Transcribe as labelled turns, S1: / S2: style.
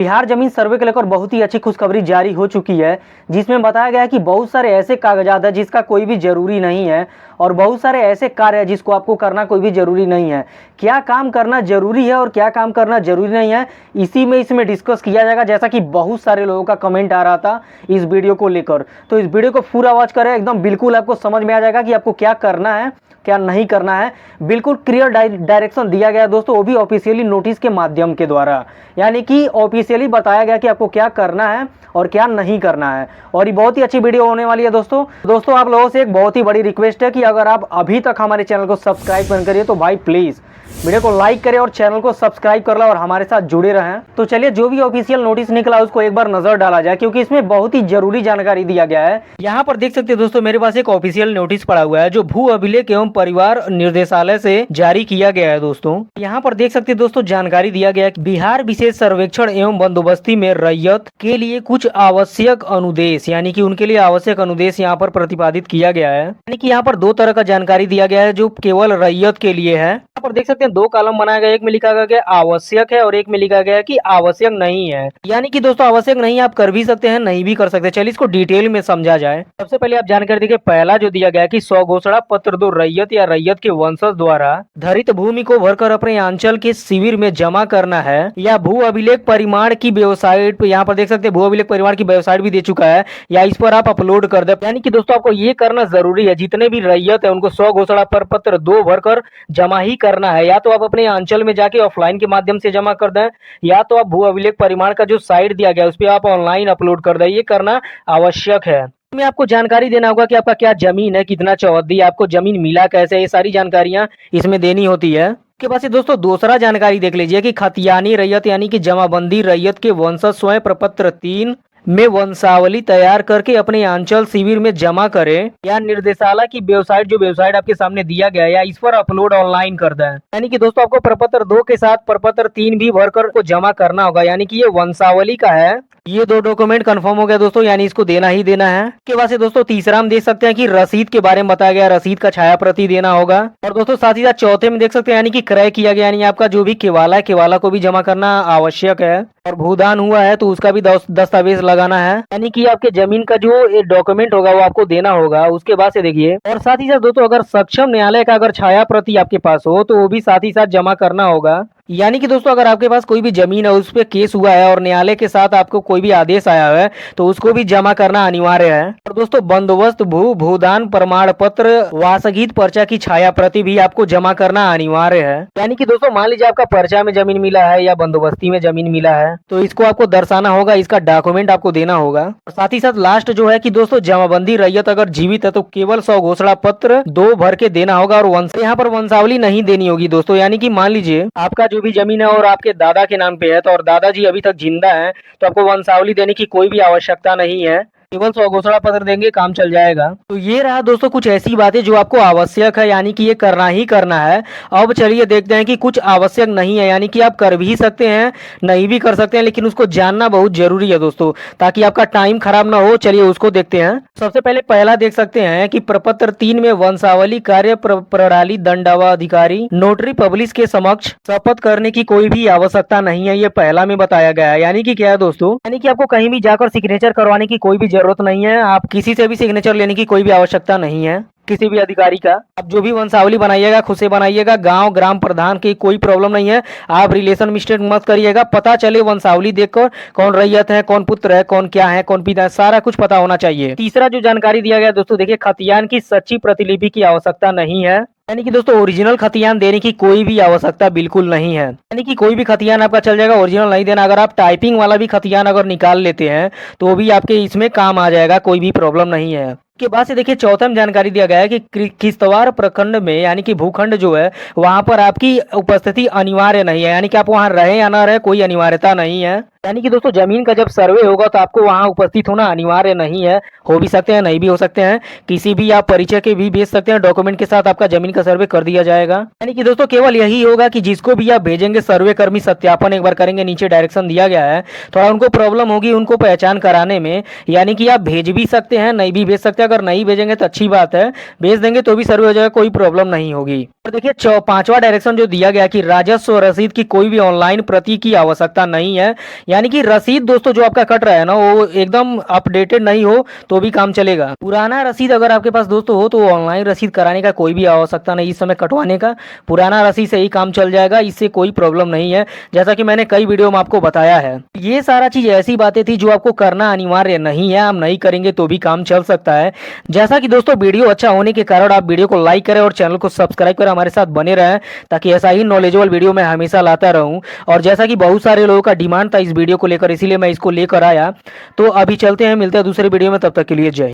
S1: बिहार जमीन सर्वे को लेकर बहुत ही अच्छी खुशखबरी जारी हो चुकी है, जिसमें बताया गया है कि बहुत सारे ऐसे कागजात है जिसका कोई भी जरूरी नहीं है और बहुत सारे ऐसे कार्य है जिसको आपको करना कोई भी जरूरी नहीं है। क्या काम करना जरूरी है और क्या काम करना जरूरी नहीं है, इसी में इसमें डिस्कस किया जाएगा। जैसा कि बहुत सारे लोगों का कमेंट आ रहा था इस वीडियो को लेकर, तो इस वीडियो को पूरा वॉच करें, एकदम बिल्कुल आपको समझ में आ जाएगा कि आपको क्या करना है क्या नहीं करना है। बिल्कुल क्लियर डायरेक्शन दिया गया है दोस्तों, वो भी ऑफिशियली नोटिस के माध्यम के द्वारा, यानी कि ऑफिशियली बताया गया कि आपको क्या करना है और क्या नहीं करना है। और ये बहुत ही अच्छी वीडियो होने वाली है दोस्तों आप लोगों से एक बहुत ही बड़ी रिक्वेस्ट है कि अगर आप अभी तक हमारे चैनल को सब्सक्राइब नहीं करिए तो भाई प्लीज़ वीडियो को लाइक करें और चैनल को सब्सक्राइब कर लो और हमारे साथ जुड़े रहें। तो चलिए जो भी ऑफिशियल नोटिस निकला उसको एक बार नजर डाला जाए, क्योंकि इसमें बहुत ही जरूरी जानकारी दिया गया है। यहाँ पर देख सकते हैं दोस्तों, मेरे पास एक ऑफिशियल नोटिस पड़ा हुआ है जो भू अभिलेख एवं परिवार निर्देशालय से जारी किया गया है दोस्तों। यहाँ पर देख सकते हैं दोस्तों, जानकारी दिया गया है कि बिहार विशेष सर्वेक्षण एवं बंदोबस्ती में रैयत के लिए कुछ आवश्यक अनुदेश, यानी कि उनके लिए आवश्यक अनुदेश यहाँ पर प्रतिपादित किया गया है। यानी कि यहाँ पर दो तरह का जानकारी दिया गया है जो केवल रैयत के लिए है। यहाँ पर देख सकते हैं दो कॉलम बनाया गया, एक में लिखा गया आवश्यक है और एक में लिखा गया कि आवश्यक नहीं है। यानी कि दोस्तों आवश्यक नहीं आप कर भी सकते हैं, नहीं भी कर सकते। चलिए इसको डिटेल में समझा जाए। सबसे पहले आप जानकारी देखिए, पहला जो दिया गया कि स्वघोषणा पत्र दो रैयत या रैयत के वंशज द्वारा धरित भूमि को भरकर अपने अंचल के शिविर में जमा करना है, या भू अभिलेख परिमाण की वेबसाइट, यहाँ पर देख सकते हैं भू अभिलेख परिमाण की वेबसाइट भी दे चुका है, या इस पर आप अपलोड कर दे। यानी कि दोस्तों आपको ये करना जरूरी है, जितने भी रैयत है उनको स्वघोषणा पत्र 2 भरकर जमा ही करना है। या तो आप अपने अंचल में जाके ऑफलाइन के माध्यम से जमा कर दें, या तो आप भू अभिलेख परिमाण का जो साइट दिया गया है उस पर आप ऑनलाइन अपलोड कर दें। ये करना आवश्यक है। में आपको जानकारी देना होगा कि आपका क्या जमीन है, कितना चौहद्दी, आपको जमीन मिला कैसे, ये सारी जानकारियां इसमें देनी होती है। के बाद से दोस्तों दूसरा जानकारी देख लीजिए कि खतियानी रैयत यानी कि जमाबंदी रैयत के वंशज स्वयं प्रपत्र 3 में वंशावली तैयार करके अपने अंचल शिविर में जमा करें, या निर्देशालय की वेबसाइट, जो वेबसाइट आपके सामने दिया गया है, या इस पर अपलोड ऑनलाइन कर दें। यानी कि दोस्तों आपको प्रपत्र 2 के साथ प्रपत्र 3 भी भरकर को जमा करना होगा। यानी कि ये वंशावली का है, ये 2 डॉक्यूमेंट कंफर्म हो गया दोस्तों, यानी इसको देना ही देना है। के बाद से दोस्तों तीसरा हम देख सकते हैं कि रसीद के बारे में बताया गया, रसीद का छाया प्रति देना होगा। और दोस्तों साथ ही साथ चौथे में देख सकते हैं यानी कि क्रय किया गया, यानी आपका जो भी केवाला है केवाला को भी जमा करना आवश्यक है। और भूदान हुआ है तो उसका भी दस्तावेज लगाना है, यानी कि आपके जमीन का जो डॉक्यूमेंट होगा वो आपको देना होगा। उसके बाद से देखिए, और साथ ही साथ दोस्तों अगर सक्षम न्यायालय का अगर छाया प्रति आपके पास हो तो वो भी साथ ही साथ जमा करना होगा। यानी कि दोस्तों अगर आपके पास कोई भी जमीन है, उस पर केस हुआ है और न्यायालय के साथ आपको कोई भी आदेश आया है तो उसको भी जमा करना अनिवार्य है। और दोस्तों बंदोबस्त भूदान प्रमाण पत्र वासगीत पर्चा की छाया प्रति भी आपको जमा करना अनिवार्य है। यानी कि दोस्तों मान लीजिए आपका पर्चा में जमीन मिला है या बंदोबस्ती में जमीन मिला है तो इसको आपको दर्शाना होगा, इसका डॉक्यूमेंट आपको देना होगा। और साथ ही साथ लास्ट जो है कि दोस्तों जमाबंदी रैयत अगर जीवित है तो केवल स्वघोषणा पत्र 2 भर के देना होगा, और यहाँ पर वंशावली नहीं देनी होगी दोस्तों। यानी कि मान लीजिए आपका जो भी जमीन है और आपके दादा के नाम पे है तो, और दादाजी अभी तक जिंदा है, तो आपको वंशावली देने की कोई भी आवश्यकता नहीं है, केवल स्वघोषणा पत्र देंगे काम चल जाएगा। तो ये रहा दोस्तों कुछ ऐसी बातें जो आपको आवश्यक है, यानी कि ये करना ही करना है। अब चलिए देखते हैं कि कुछ आवश्यक नहीं है, यानी कि आप कर भी सकते हैं नहीं भी कर सकते हैं, लेकिन उसको जानना बहुत जरूरी है दोस्तों, ताकि आपका टाइम खराब ना हो। चलिए उसको देखते हैं। सबसे पहले पहला देख सकते हैं कि प्रपत्र 3 में वंशावली कार्य प्रणाली दंडाधिकारी नोटरी पब्लिश के समक्ष शपथ करने की कोई भी आवश्यकता नहीं है, ये पहला में बताया गया है। यानी कि क्या है दोस्तों, यानी कि आपको कहीं भी जाकर सिग्नेचर करवाने की कोई भी जरूरत नहीं है, आप किसी से भी सिग्नेचर लेने की कोई भी आवश्यकता नहीं है, किसी भी अधिकारी का। आप जो भी वंशावली बनाइएगा खुद से बनाइएगा, गांव ग्राम प्रधान की कोई प्रॉब्लम नहीं है। आप रिलेशन मिस्टेक मत करिएगा, पता चले वंशावली देखकर कौन रैयत है, कौन पुत्र है, कौन क्या है, कौन पिता है, सारा कुछ पता होना चाहिए। तीसरा जो जानकारी दिया गया दोस्तों देखिए, खतियान की सच्ची प्रतिलिपि की आवश्यकता नहीं है, यानी कि दोस्तों ओरिजिनल खतियान देने की कोई भी आवश्यकता बिल्कुल नहीं है। यानी कि कोई भी खतियान आपका चल जाएगा, ओरिजिनल नहीं देना। अगर आप टाइपिंग वाला भी खतियान अगर निकाल लेते हैं तो वो भी आपके इसमें काम आ जाएगा, कोई भी प्रॉब्लम नहीं है। के बाद से देखिए चौथा में जानकारी दिया गया है कि किश्तवाड़ प्रखंड में, यानी कि भूखंड जो है वहां पर आपकी उपस्थिति अनिवार्य नहीं है, यानी कि आप वहां रहे या ना रहे कोई अनिवार्यता नहीं है। यानी कि दोस्तों जमीन का जब सर्वे होगा तो आपको वहां उपस्थित होना अनिवार्य नहीं है, हो भी सकते हैं नहीं भी हो सकते हैं, किसी भी आप परिचय के भी भेज सकते हैं, डॉक्यूमेंट के साथ आपका जमीन का सर्वे कर दिया जाएगा। यानी कि दोस्तों केवल यही होगा कि जिसको भी आप भेजेंगे सर्वे कर्मी सत्यापन एक बार करेंगे, नीचे डायरेक्शन दिया गया है, थोड़ा उनको प्रॉब्लम होगी उनको पहचान कराने में। यानी कि आप भेज भी सकते हैं नहीं भी भेज सकते, अगर नहीं भेजेंगे तो अच्छी बात है, भेज देंगे तो भी सर्वे हो जाएगा, कोई प्रॉब्लम नहीं होगी। और देखिए पांचवा डायरेक्शन जो दिया गया कि राजस्व रसीद की कोई भी ऑनलाइन प्रति की आवश्यकता नहीं है, यानी कि रसीद दोस्तों जो आपका कट रहा है ना वो एकदम अपडेटेड नहीं हो तो भी काम चलेगा। पुराना रसीद अगर आपके पास दोस्तों हो तो ऑनलाइन रसीद कराने का कोई भी आवश्यकता नहीं इस समय कटवाने का, पुराना रसीद से ही काम चल जाएगा, इससे कोई प्रॉब्लम नहीं है, जैसा कि मैंने कई वीडियो में आपको बताया है। ये सारा चीज ऐसी बातें थी जो आपको करना अनिवार्य नहीं है, आप नहीं करेंगे तो भी काम चल सकता है। जैसा कि दोस्तों वीडियो अच्छा होने के कारण आप वीडियो को लाइक करें और चैनल को सब्सक्राइब करें, हमारे साथ बने रहें ताकि ऐसा ही नॉलेजेबल वीडियो मैं हमेशा लाता रहूं। और जैसा कि बहुत सारे लोगों का डिमांड था इस वीडियो को लेकर, इसीलिए मैं इसको लेकर आया। तो अभी चलते हैं, मिलते हैं दूसरे वीडियो में, तब तक के लिए जय।